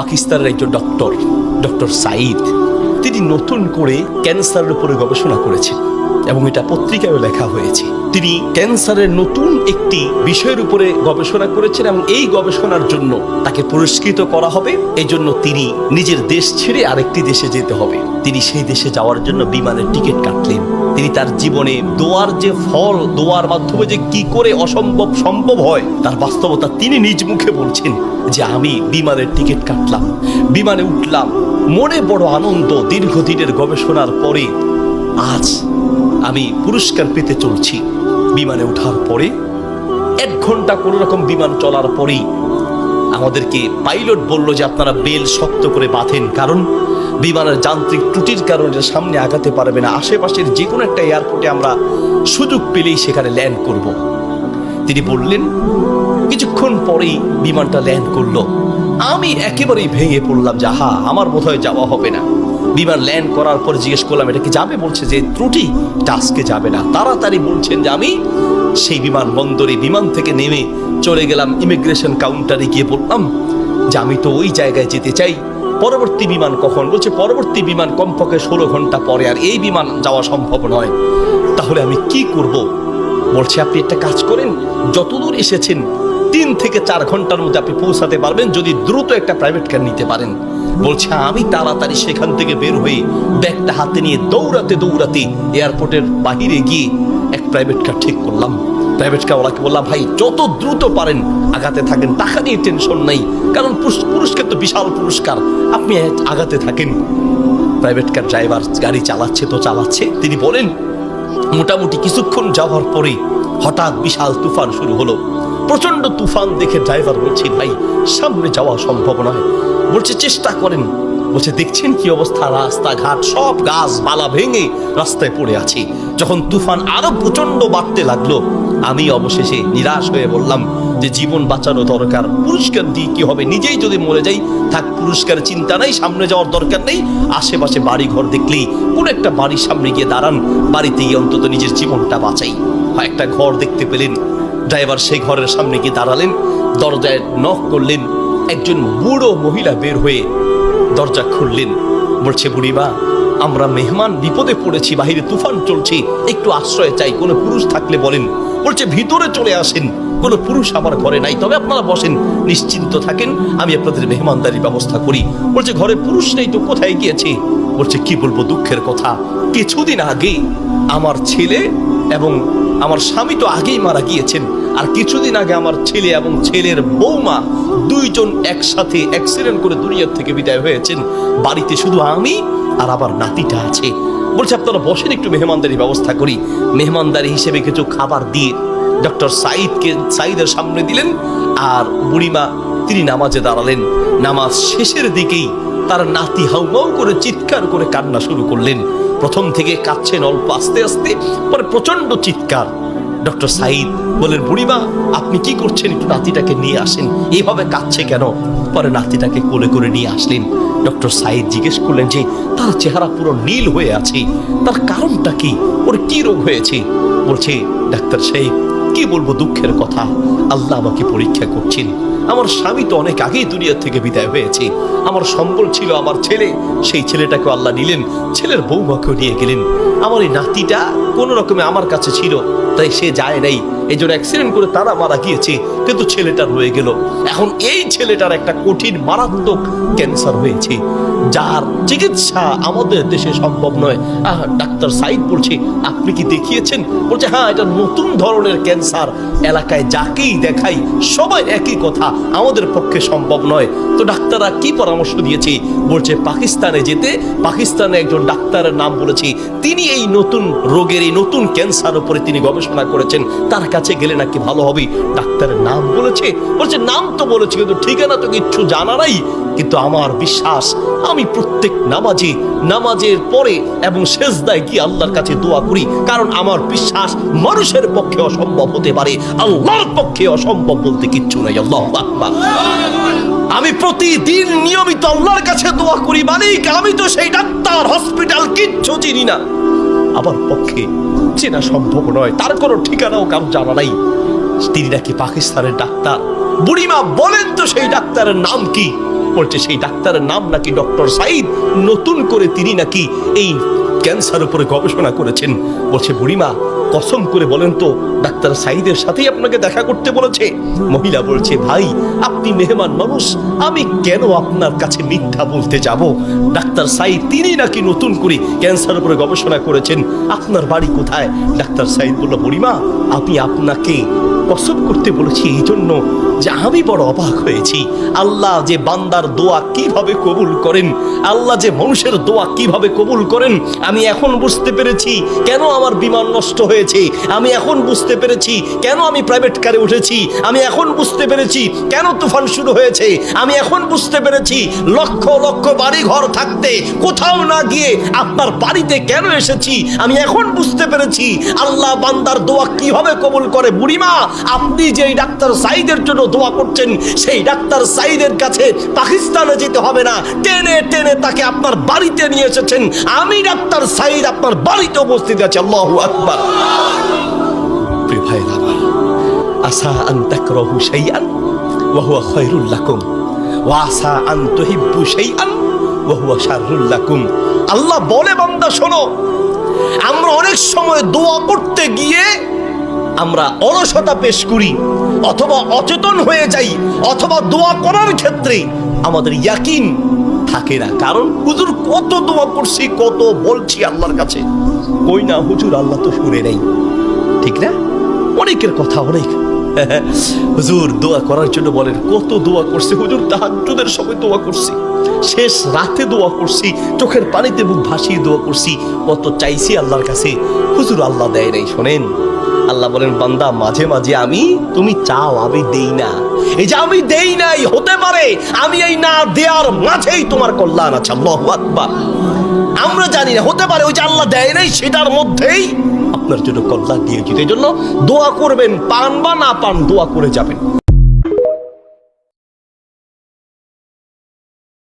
পাকিস্তানের একজন ডক্টর সাঈদ, তিনি নতুন করে ক্যান্সারের উপরে গবেষণা করেছেন এবং এটা পত্রিকায়ও লেখা হয়েছে। তিনি ক্যান্সারের নতুন একটি বিষয়ের উপরে গবেষণা করেছেন এবং এই গবেষণার জন্য তাকে পুরস্কৃত করা হবে। এই জন্য তিনি নিজের দেশ ছেড়ে আরেকটি দেশে যেতে হবে। তিনি সেই দেশে যাওয়ার জন্য বিমানের টিকিট কাটলেন। তিনি তার জীবনে দোয়ার যে ফল, দোয়ার মাধ্যমে যে কি করে অসম্ভব সম্ভব হয় তার বাস্তবতা তিনি নিজ মুখে বলছেন যে আমি বিমানের টিকিট কাটলাম, বিমানে উঠলাম, মনে বড় আনন্দ। দীর্ঘদিনের গবেষণার পরে আজ আমি পুরস্কার পেতে চলছি। বিমানে ওঠার পরে 1 ঘন্টা কোন রকম বিমান চলার পরেই আমাদেরকে পাইলট বলল যে আপনারা বেল শক্ত করে বাঁধেন, কারণ বিমানের যান্ত্রিক ত্রুটির কারণে সামনে আগাতে পারবে না। আশেপাশের যে কোনো একটা এয়ারপোর্টে আমরা সুযোগ পেলেই সেখানে ল্যান্ড করব। তিনি বললেন। কিছুক্ষণ পরেই বিমানটা ল্যান্ড করলো। আমি একেবারেই ভেঙে পড়লাম যে আমার বোধহয় যাওয়া হবে না। বিমান ল্যান্ড করার পর জিজ্ঞেস করলাম এটা কি যাবে? বলছে যে ত্রুটি, আজকে যাবে না। তাড়াতাড়ি বলছেন যে আমি সেই বিমানবন্দরে বিমান থেকে নেমে চলে গেলাম ইমিগ্রেশন কাউন্টারে, গিয়ে বললাম যে আমি তো ওই জায়গায় যেতে চাই, পরবর্তী বিমান কখন? বলছে পরবর্তী বিমান কমপক্ষে 16 ঘন্টা পরে, আর এই বিমান যাওয়া সম্ভব নয়। তাহলে আমি কি করব? বলছে আপনি একটা কাজ করেন, যতদূর এসেছেন 3 থেকে 4 ঘন্টার মধ্যে আপনি পৌঁছাতে পারবেন যদি দ্রুত একটা প্রাইভেট কার নিতে পারেন। বলছে আমি তাড়াতাড়ি সেখান থেকে বের হয়ে ব্যাগটা হাতে নিয়ে দৌড়াতে দৌড়াতে এয়ারপোর্টের বাহিরে গিয়ে এক প্রাইভেট কার ঠিক করলাম। প্রাইভেট কার ওলাকে বললাম ভাই যত দ্রুত পারেন আগাতে থাকেন, টাকা নিয়ে টেনশন নাই, কারণ পুরস্কার তো বিশাল পুরস্কার, আপনি আগাতে থাকেন। প্রাইভেট কার ড্রাইভার গাড়ি চালাচ্ছে। তিনি বলেন মোটামুটি কিছুক্ষণ যাওয়ার পরে হঠাৎ বিশাল তুফান শুরু হলো। প্রচন্ড তুফান দেখে ড্রাইভার বলছে ভাই সামনে যাওয়া সম্ভব নয়। বলছে চেষ্টা করেন। বলছে দেখছেন কি অবস্থা, রাস্তাঘাট সব গাছ পালা ভেঙে রাস্তায় পড়ে আছে। যখন তুফান আরো প্রচন্ড বাড়তে লাগলো আমি অবশেষে নিরাশ হয়ে বললাম যে জীবন বাঁচানো দরকার, পুরস্কার দিয়ে কি হবে, নিজেই যদি মরে যাই থাক, পুরস্কারের চিন্তা নাই, সামনে যাওয়ার দরকার নেই। আশেপাশে বাড়ি ঘর দেখলেই কোন একটা বাড়ির সামনে গিয়ে দাঁড়ান, বাড়িতে গিয়ে অন্তত নিজের জীবনটা বাঁচাই। একটা ঘর দেখতে পেলেন, ড্রাইভার সেই ঘরের সামনে গিয়ে দাঁড়ালেন, দরজায় নক করলেন। একজন বুড়ো মহিলা বের হয়ে দরজা খুললেন। বলছে বুড়িমা আমরা মেহমান, বিপদে পড়েছি, বাহিরে তুফান চলছে, একটু আশ্রয় চাই, কোনো পুরুষ থাকলে বলেন। বলছে ভিতরে চলে আসেন, কোনো পুরুষ আমার ঘরে নাই, তবে আপনারা বসেন, নিশ্চিন্ত থাকেন, আমি আপনাদের মেহমানদারির ব্যবস্থা করি। বলছে ঘরে পুরুষ নেই তো কোথায় গিয়েছে? বলছে কি বলবো, দুঃখের কথা, কিছুদিন আগে আমার ছেলে এবং আমার স্বামী তো আগেই মারা গিয়েছেন, আর কিছুদিন আগে আমার ছেলে এবং ছেলের বৌমা দুইজন একসাথে অ্যাক্সিডেন্ট করে দুনিয়ার থেকে বিদায় হয়েছেন। বাড়িতে শুধু আমি আর আবার নাতিটা আছে। বলছে আপনারা বসেন, একটু মেহমানদারি ব্যবস্থা করি। মেহমানদারি হিসেবে কিছু খাবার দিয়ে ডক্টর সাঈদের সামনে দিলেন। আর বুড়িমা তিনি নামাজে দাঁড়ালেন। নামাজ শেষের দিকেই তার নাতি হাউমাউ করে চিৎকার করে কান্না শুরু করলেন। প্রথম থেকে কাঁদছেন অল্প, আস্তে আস্তে, পরে প্রচন্ড চিৎকার। ডক্টর সাঈদ বলেন বুড়িমা আপনি কি করছেন, একটু নাতিটাকে নিয়ে আসেন, এইভাবে কাঁদছে কেন? পরে নাতিটাকে কোলে করে নিয়ে আসলেন। ডক্টর সাঈদ জিজ্ঞেস করলেন যে তার চেহারা পুরো নীল হয়ে আছে, তার কারণটা কি, ওর কি রোগ হয়েছে? বলছে ডাক্তার সাহেব কি বলবো, দুঃখের কথা, আল্লাহ আমাকে পরীক্ষা করছেন। আমার স্বামী তো অনেক আগেই দুনিয়া থেকে বিদায় হয়েছে, আমার সম্বল ছিল আমার ছেলে, সেই ছেলেটাকে আল্লাহ নিলেন, ছেলের বৌমাকেও নিয়ে গেলেন। আমার এই নাতিটা কোনো রকমে আমার কাছে ছিল, তাই সে যায় নাই, এই জন্য অ্যাক্সিডেন্ট করে তারা মারা গিয়েছে, কিন্তু ছেলেটা রয়ে গেল। এখন এই ছেলেটার একটা কঠিন মারাত্মক ক্যান্সার হয়েছে, যার চিকিৎসা আমাদের দেশে সম্ভব নয়। ডাক্তার সাঈদ বলছে আপনি কি দেখিয়েছেন? বলছে হ্যাঁ, এটা নতুন ধরনের ক্যান্সার, এলাকায় যাকেই দেখাই সবাই একই কথা, আমাদের পক্ষে সম্ভব নয়। তো ডাক্তাররা কি পরামর্শ দিয়েছে? বলছে পাকিস্তানে যেতে। পাকিস্তানে একজন ডাক্তারের নাম বলেছে, তিনি এই নতুন রোগের, এই নতুন ক্যান্সার উপরে তিনি গবেষণা করেছেন, তার কাছে গেলে নাকি ভালো হবে। ডাক্তারের নাম বলেছে? বলছে নাম তো বলেছে, কিন্তু ঠিকানা তো কিচ্ছু জানা নাই। কিন্তু আমার বিশ্বাস, আমি প্রত্যেক নামাজের পরে এবং সেজদায় গিয়ে আল্লাহর কাছে দোয়া করি, কারণ আমার বিশ্বাস মানুষের পক্ষে অসম্ভব হতে পারে, আল্লাহর পক্ষে অসম্ভব বলতে কিচ্ছু নাই। আল্লাহু আকবার। আমি প্রতিদিন নিয়মিত আল্লাহর কাছে দোয়া করি, মালিক আমি তো সেই ডাক্তার, হসপিটাল কিচ্ছু চিনি না, আমার পক্ষে চেনা সম্ভব নয়, তার কোনো ঠিকানাও কারো জানা নাই। তিনি নাকি পাকিস্তানের ডাক্তার। বুড়িমা বলেন তো সেই ডাক্তারের নাম কি? বলছে সেই ডাক্তারের নাম নাকি ডক্টর সাইদ, নতুন করে তিনি নাকি এই ক্যান্সার উপরে গবেষণা করেছেন। বলছে বুড়িমা কসম করে বলেন তো ডাক্তার সাইদের সাথেই আপনাকে দেখা করতে বলেছে? মহিলা বলছে ভাই আপনি মেহমান মানুষ, আমি কেন আপনার কাছে মিথ্যা বলতে যাব? ডাক্তার সাইদ তিনি নাকি নতুন করে ক্যান্সার উপরে গবেষণা করেছেন, আপনার বাড়ি কোথায়? ডাক্তার সাইদ বলল বুড়িমা আমি আপনাকে কসম করতে বলেছি এই জন্য যে আমি বড় অবাক হয়েছি, আল্লাহ যে বান্দার দোয়া কিভাবে কবুল করেন, আল্লাহ যে মানুষের দোয়া কিভাবে কবুল করেন আমি এখন বুঝতে পেরেছি। কেন আমার বিমান নষ্ট হয়েছে আমি এখন বুঝতে পেরেছি, কেন আমি প্রাইভেট কারে উঠেছি আমি এখন বুঝতে পেরেছি, কেন তুফান শুরু হয়েছে আমি এখন বুঝতে পেরেছি, লক্ষ লক্ষ বাড়ি ঘর থাকতে কোথাও না গিয়ে আপনার বাড়িতে কেন এসেছি আমি এখন বুঝতে পেরেছি আল্লাহ বান্দার দোয়া কিভাবে কবুল করে। বুড়িমা আপনি যেই ডাক্তার সাইদের জন্য দোয়া করছেন সেই ডাক্তার সাইদের কাছে পাকিস্তানে যেতে হবে না, টেনে টেনে তাকে আপনার বাড়িতে নিয়ে এসেছেন, আমি ডাক্তার সাইদ আপনার বাড়িতে উপস্থিত আছে। আল্লাহু আকবার। প্রিয় ভাইরা আমার, আসা আন তাকরাহু শাইআন ওয়া হুয়া খায়রুল লাকুম ওয়া আসা আন তুহিব্বু শাইআন ওয়া হুয়া শাররুল লাকুম। আল্লাহ বলে বান্দা শোনো, আমরা অনেক সময় দোয়া করতে গিয়ে আমরা অলসতা পেশ করি অথবা অচেতন হয়ে যাই, অথবা দোয়া করার ক্ষেত্রে আমাদের ইয়াকিন থাকে না। কারণ হুজুর কত দোয়া করছি, কত বলছি আল্লাহর কাছে, কই না হুজুর আল্লাহ তো শুনে নেই, ঠিক না? অনেকের কথা অনেক হুজুর দোয়া করার জন্য বলেন, কত দোয়া করছি হুজুর, তাহাজ্জুদের সময় দোয়া করছি, শেষ রাতে দোয়া করছি, চোখের পানিতে মুখ ভাসিয়ে দোয়া করছি, কত চাইছি আল্লাহর কাছে, হুজুর আল্লাহ দেয় নাই। শোনেন আল্লাহ বলেন বান্দা মাঝে মাঝে আমি তুমি চাও আমি দেই না, এই যে আমি দেই নাই হতে পারে আমি এই না দেওয়ার মাঝেই তোমার কল্যাণ আছে। আল্লাহু আকবার। আমরা জানি না, হতে পারে ওই যে আল্লাহ দেয় নাই সেটার মধ্যেই আপনার জন্য কল্যাণ দিয়েছে। এই জন্য দোয়া করবেন, পান বা না পান দোয়া করে যাবেন।